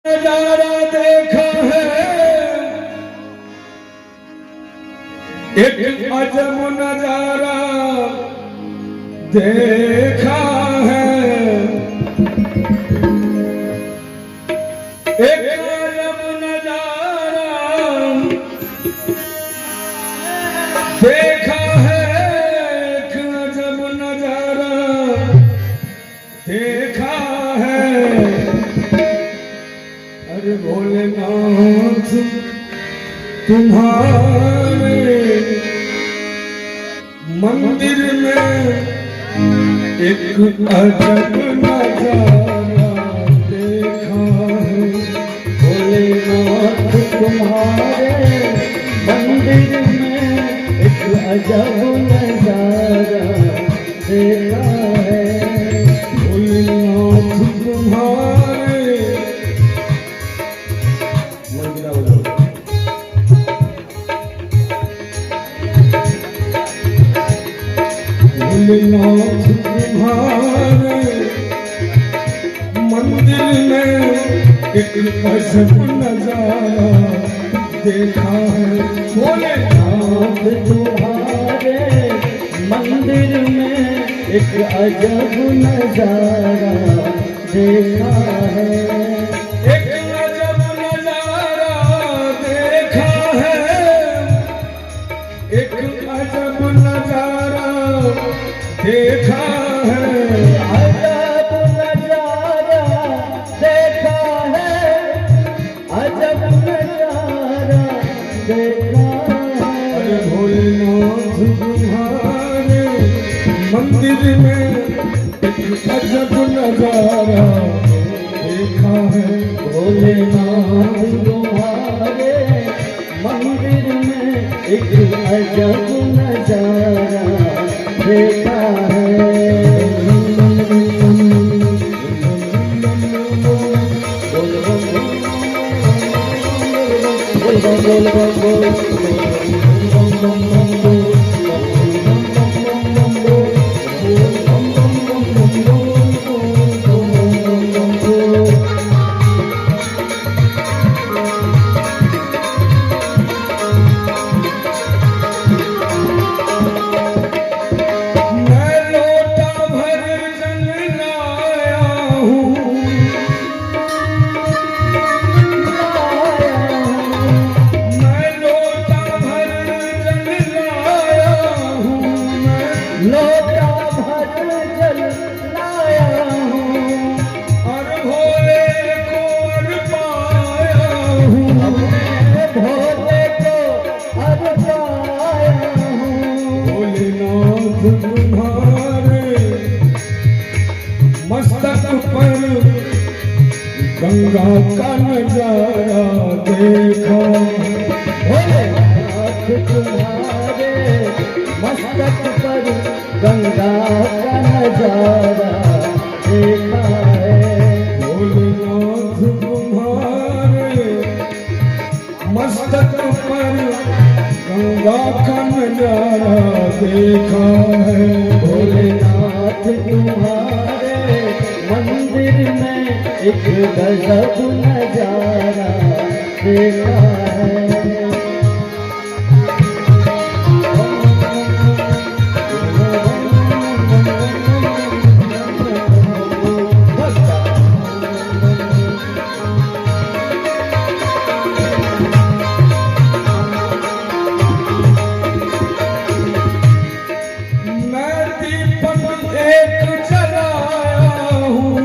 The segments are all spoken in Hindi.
नजारा देखा है, एक अजब नजारा देखा है, एक अजब नजारा देखा है, एक अजब नजारा देखा है। अरे भोलेनाथ तुम्हारे मंदिर में एक अजब नजारा देखा है। भोलेनाथ तुम्हारे मंदिर में एक अजब नजारा देखा है। भोलेनाथ तुम्हारे भोलेनाथ तुम्हारे मंदिर में एक अजब नजारा देखा है। भोलेनाथ तुम्हारे मंदिर में एक अजब नजारा देखा है। एक अजब नजारा देखा है, एक अजब नजारा देखा है। अजब नजारा देखा है, अजब नजारा देखा है। अरे भोलेनाथ तुम्हारे मंदिर में एक अजब नजारा देखा है। भोलेनाथ तुम्हारे मंदिर में एक अजब नजारा देखा है। लोटा भर जल लाया हूँ और भोले को अर्पाया हूँ। अपने भोले को अर्पाया हूँ। भोलेनाथ तुम्हारे मस्तक पर गंगा का नजारा देखा। भोलेनाथ तुम्हारे मस्तक पर गंगा का नजारा देखा है। भोलेनाथ तुम्हारे मस्तक पर गंगा का नजारा देखा है। भोलेनाथ तुम्हारे मंदिर में एक गजब नजारा देखा है। मैं दीपक एक जलाया हूँ,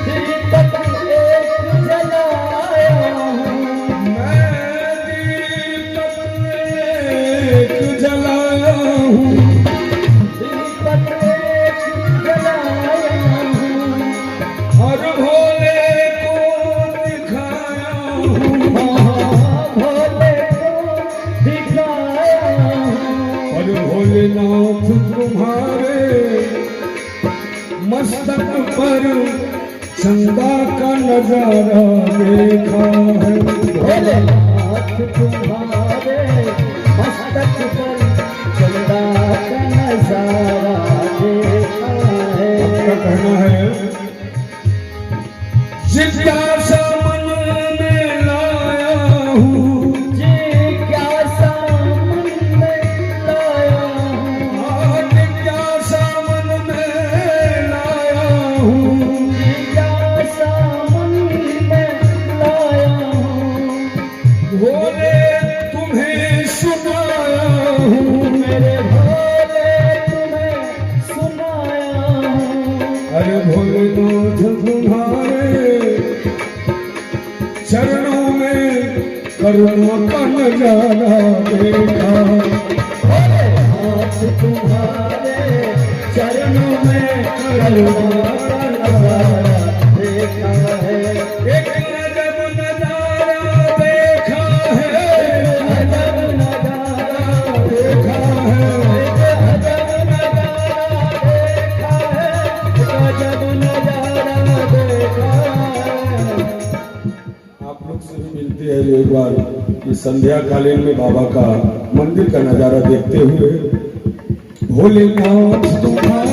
दीपक एक जलाया हूँ। मैं दीपक एक जलाया हूँ। दीपक एक जलाया हूँ और भोले को दिखाया हूँ। भोले को दिखाया हूँ। और भोलेनाथ तुम्हारे मस्तक पर चंदा का नजारा देखा है। भोलेनाथ तुम्हारे मस्तक पर चंदा का नजारा देखा है। आपका कहना है जिज्ञासा मन चरणों में करुणा का नजारा देखा। हाथ तुम्हारे चरणों में करुणा का नजारा देखा है। एक अजब नजारा देखा है, अजब नजारा देखा है। अजब नजारा देखा है। अजब नजारा देखा है। आप लोग से भी मिलते हैं एक बार कि संध्या कालीन में बाबा का मंदिर का नजारा देखते हुए। भोलेनाथ तुम्हारे